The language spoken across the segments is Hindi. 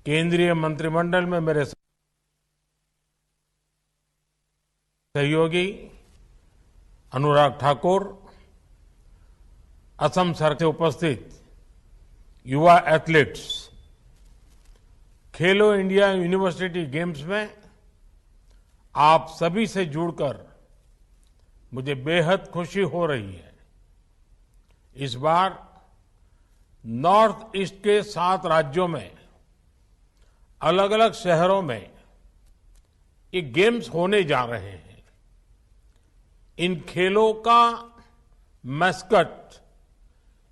केंद्रीय मंत्रिमंडल में मेरे सहयोगी अनुराग ठाकुर, असम सरकार से उपस्थित युवा एथलीट्स, खेलो इंडिया यूनिवर्सिटी गेम्स में आप सभी से जुड़कर मुझे बेहद खुशी हो रही है। इस बार नॉर्थ ईस्ट के 7 राज्यों में अलग अलग शहरों में ये गेम्स होने जा रहे हैं। इन खेलों का मैस्कट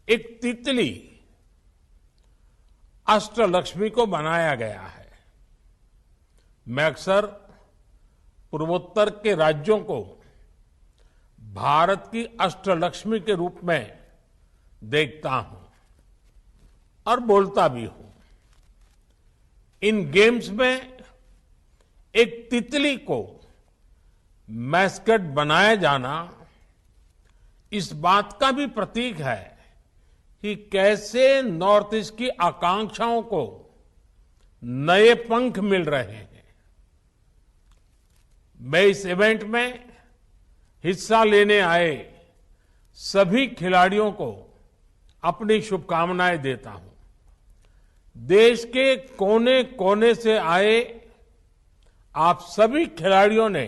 एक तितली अष्टलक्ष्मी को बनाया गया है। मैं अक्सर पूर्वोत्तर के राज्यों को भारत की अष्टलक्ष्मी के रूप में देखता हूं और बोलता भी हूं। इन गेम्स में एक तितली को मैस्कट बनाया जाना इस बात का भी प्रतीक है कि कैसे नॉर्थ ईस्ट की आकांक्षाओं को नए पंख मिल रहे हैं। मैं इस इवेंट में हिस्सा लेने आए सभी खिलाड़ियों को अपनी शुभकामनाएं देता हूं। देश के कोने कोने से आए आप सभी खिलाड़ियों ने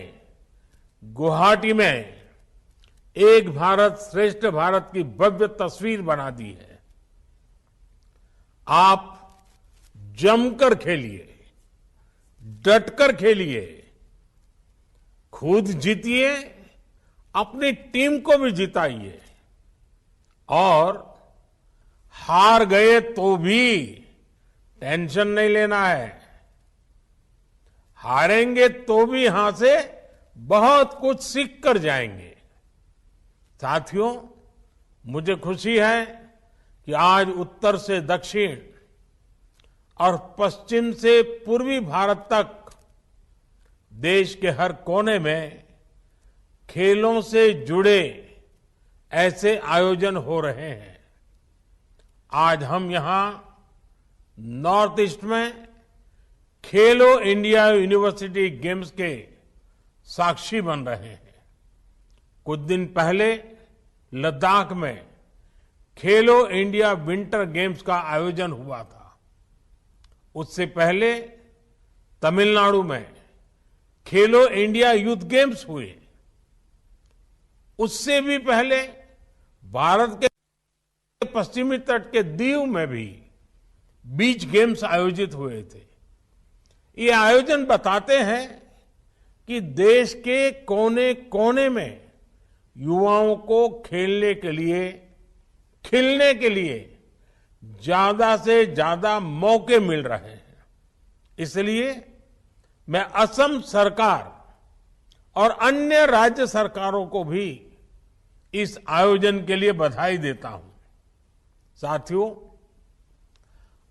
गुवाहाटी में एक भारत श्रेष्ठ भारत की भव्य तस्वीर बना दी है। आप जमकर खेलिए, डटकर खेलिए, खुद जीतिए, अपनी टीम को भी जिताइए और हार गए तो भी टेंशन नहीं लेना है। हारेंगे तो भी यहां से बहुत कुछ सीख कर जाएंगे। साथियों, मुझे खुशी है कि आज उत्तर से दक्षिण और पश्चिम से पूर्वी भारत तक देश के हर कोने में खेलों से जुड़े ऐसे आयोजन हो रहे हैं। आज हम यहां नॉर्थ ईस्ट में खेलो इंडिया यूनिवर्सिटी गेम्स के साक्षी बन रहे हैं। कुछ दिन पहले लद्दाख में खेलो इंडिया विंटर गेम्स का आयोजन हुआ था। उससे पहले तमिलनाडु में खेलो इंडिया यूथ गेम्स हुए। उससे भी पहले भारत के पश्चिमी तट के दीव में भी बीच गेम्स आयोजित हुए थे। ये आयोजन बताते हैं कि देश के कोने कोने में युवाओं को खेलने के लिए, खिलने के लिए ज्यादा से ज्यादा मौके मिल रहे हैं। इसलिए मैं असम सरकार और अन्य राज्य सरकारों को भी इस आयोजन के लिए बधाई देता हूं। साथियों,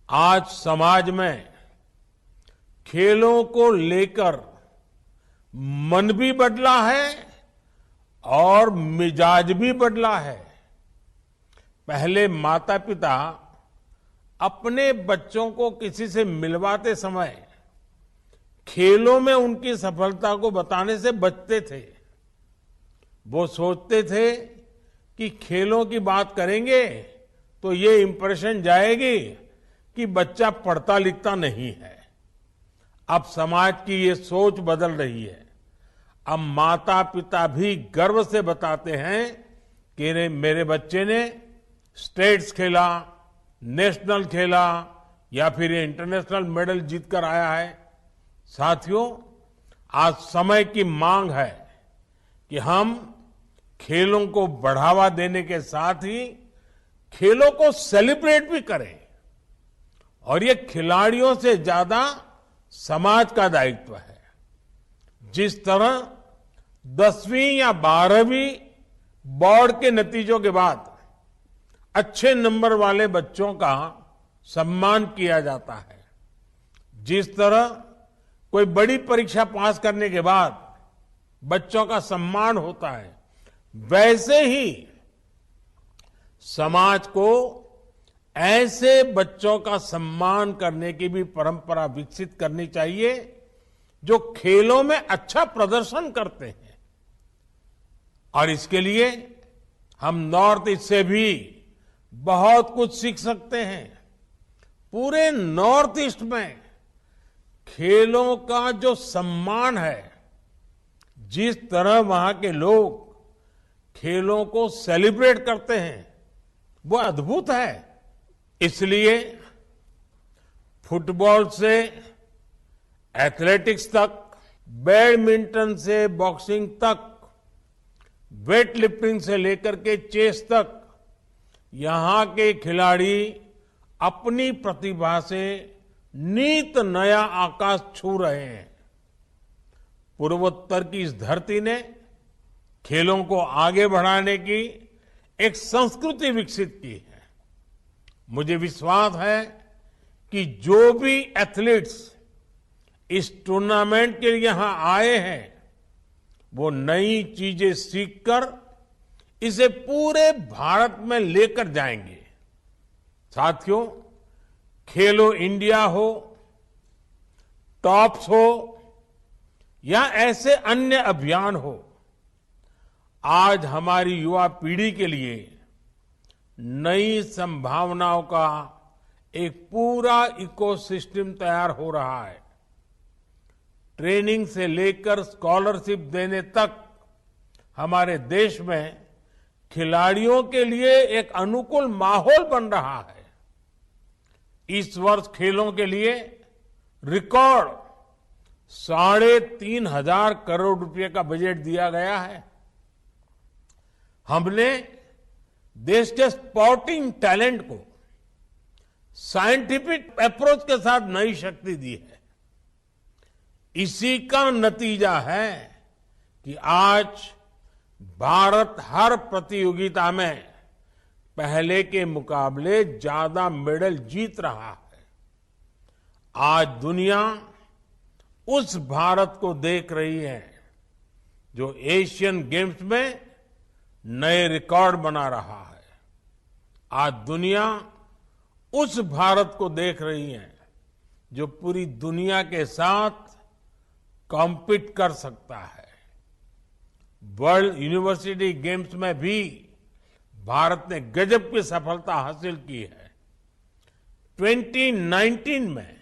आज समाज में खेलों को लेकर मन भी बदला है और मिजाज भी बदला है। पहले माता पिता अपने बच्चों को किसी से मिलवाते समय खेलों में उनकी सफलता को बताने से बचते थे। वो सोचते थे कि खेलों की बात करेंगे तो ये इंप्रेशन जाएगी कि बच्चा पढ़ता लिखता नहीं है। अब समाज की ये सोच बदल रही है। अब माता पिता भी गर्व से बताते हैं कि मेरे बच्चे ने स्टेट्स खेला, नेशनल खेला या फिर ये इंटरनेशनल मेडल जीतकर आया है। साथियों, आज समय की मांग है कि हम खेलों को बढ़ावा देने के साथ ही खेलों को सेलिब्रेट भी करें और ये खिलाड़ियों से ज्यादा समाज का दायित्व है। जिस तरह 10वीं या 12वीं बोर्ड के नतीजों के बाद अच्छे नंबर वाले बच्चों का सम्मान किया जाता है, जिस तरह कोई बड़ी परीक्षा पास करने के बाद बच्चों का सम्मान होता है, वैसे ही समाज को ऐसे बच्चों का सम्मान करने की भी परंपरा विकसित करनी चाहिए जो खेलों में अच्छा प्रदर्शन करते हैं। और इसके लिए हम नॉर्थ ईस्ट से भी बहुत कुछ सीख सकते हैं। पूरे नॉर्थ ईस्ट में खेलों का जो सम्मान है, जिस तरह वहां के लोग खेलों को सेलिब्रेट करते हैं, वो अद्भुत है। इसलिए फुटबॉल से एथलेटिक्स तक, बैडमिंटन से बॉक्सिंग तक, वेट लिफ्टिंग से लेकर के चेस तक, यहां के खिलाड़ी अपनी प्रतिभा से नित नया आकाश छू रहे हैं। पूर्वोत्तर की इस धरती ने खेलों को आगे बढ़ाने की एक संस्कृति विकसित की है। मुझे विश्वास है कि जो भी एथलीट्स इस टूर्नामेंट के लिए यहां आए हैं, वो नई चीजें सीखकर इसे पूरे भारत में लेकर जाएंगे। साथियों, खेलो इंडिया हो, टॉप्स हो या ऐसे अन्य अभियान हो, आज हमारी युवा पीढ़ी के लिए नई संभावनाओं का एक पूरा इकोसिस्टम तैयार हो रहा है। ट्रेनिंग से लेकर स्कॉलरशिप देने तक हमारे देश में खिलाड़ियों के लिए एक अनुकूल माहौल बन रहा है। इस वर्ष खेलों के लिए रिकॉर्ड 3,500 करोड़ रुपए का बजट दिया गया है। हमने देश के स्पोर्टिंग टैलेंट को साइंटिफिक अप्रोच के साथ नई शक्ति दी है। इसी का नतीजा है कि आज भारत हर प्रतियोगिता में पहले के मुकाबले ज्यादा मेडल जीत रहा है। आज दुनिया उस भारत को देख रही है जो एशियन गेम्स में नए रिकॉर्ड बना रहा है। आज दुनिया उस भारत को देख रही है जो पूरी दुनिया के साथ कॉम्पीट कर सकता है। वर्ल्ड यूनिवर्सिटी गेम्स में भी भारत ने गजब की सफलता हासिल की है। 2019 में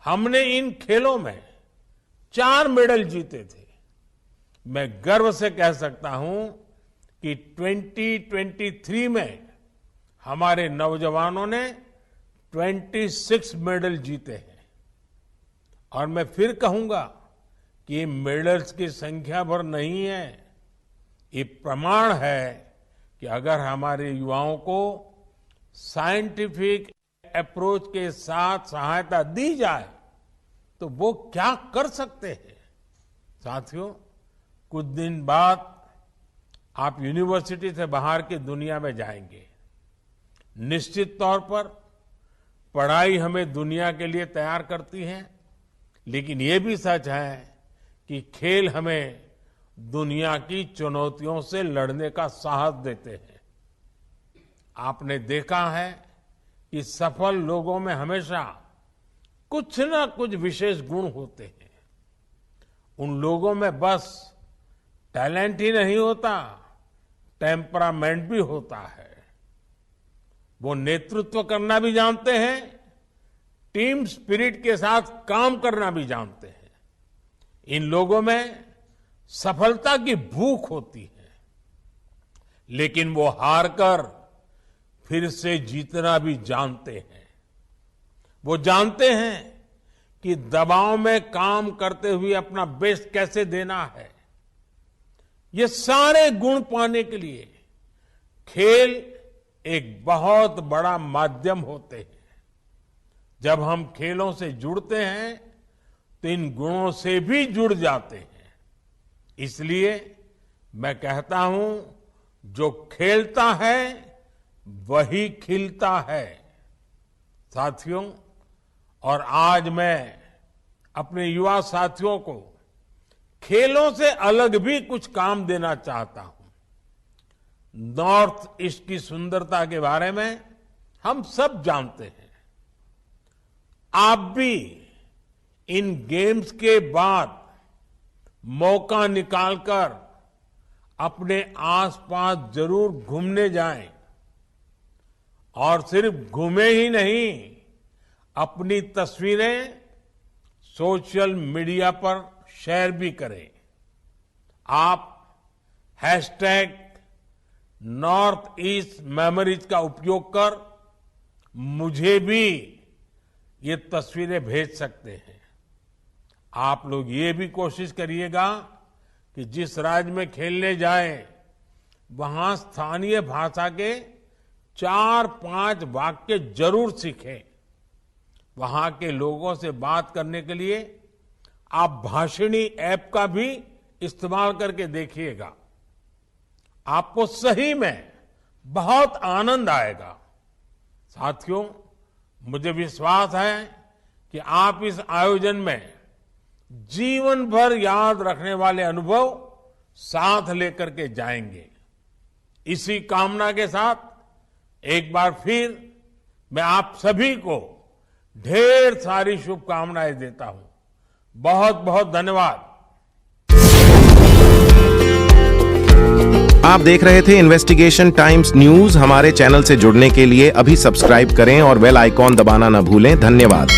हमने इन खेलों में 4 मेडल जीते थे। मैं गर्व से कह सकता हूं कि 2023 में हमारे नौजवानों ने 26 मेडल जीते हैं। और मैं फिर कहूंगा कि ये मेडल्स की संख्या भर नहीं है, ये प्रमाण है कि अगर हमारे युवाओं को साइंटिफिक अप्रोच के साथ सहायता दी जाए तो वो क्या कर सकते हैं। साथियों, कुछ दिन बाद आप यूनिवर्सिटी से बाहर की दुनिया में जाएंगे। निश्चित तौर पर पढ़ाई हमें दुनिया के लिए तैयार करती है, लेकिन ये भी सच है कि खेल हमें दुनिया की चुनौतियों से लड़ने का साहस देते हैं। आपने देखा है कि सफल लोगों में हमेशा कुछ ना कुछ विशेष गुण होते हैं। उन लोगों में बस टैलेंट ही नहीं होता, टेम्परामेंट भी होता है। वो नेतृत्व करना भी जानते हैं, टीम स्पिरिट के साथ काम करना भी जानते हैं। इन लोगों में सफलता की भूख होती है, लेकिन वो हारकर फिर से जीतना भी जानते हैं। वो जानते हैं कि दबाव में काम करते हुए अपना बेस्ट कैसे देना है। ये सारे गुण पाने के लिए खेल एक बहुत बड़ा माध्यम होते हैं। जब हम खेलों से जुड़ते हैं तो इन गुणों से भी जुड़ जाते हैं। इसलिए मैं कहता हूं, जो खेलता है वही खिलता है। साथियों, और आज मैं अपने युवा साथियों को खेलों से अलग भी कुछ काम देना चाहता हूं। नॉर्थ ईस्ट की सुंदरता के बारे में हम सब जानते हैं। आप भी इन गेम्स के बाद मौका निकालकर अपने आसपास जरूर घूमने जाएं और सिर्फ घूमे ही नहीं, अपनी तस्वीरें सोशल मीडिया पर शेयर भी करें। आप #नॉर्थ ईस्ट मेमोरीज का उपयोग कर मुझे भी ये तस्वीरें भेज सकते हैं। आप लोग ये भी कोशिश करिएगा कि जिस राज्य में खेलने जाएं, वहां स्थानीय भाषा के 4-5 वाक्य जरूर सीखें। वहां के लोगों से बात करने के लिए आप भाषिणी ऐप का भी इस्तेमाल करके देखिएगा। आपको सही में बहुत आनंद आएगा। साथियों, मुझे विश्वास है कि आप इस आयोजन में जीवन भर याद रखने वाले अनुभव साथ लेकर के जाएंगे। इसी कामना के साथ एक बार फिर मैं आप सभी को ढेर सारी शुभकामनाएं देता हूं। बहुत बहुत धन्यवाद। आप देख रहे थे इन्वेस्टिगेशन टाइम्स न्यूज। हमारे चैनल से जुड़ने के लिए अभी सब्सक्राइब करें और बेल आइकॉन दबाना न भूलें। धन्यवाद।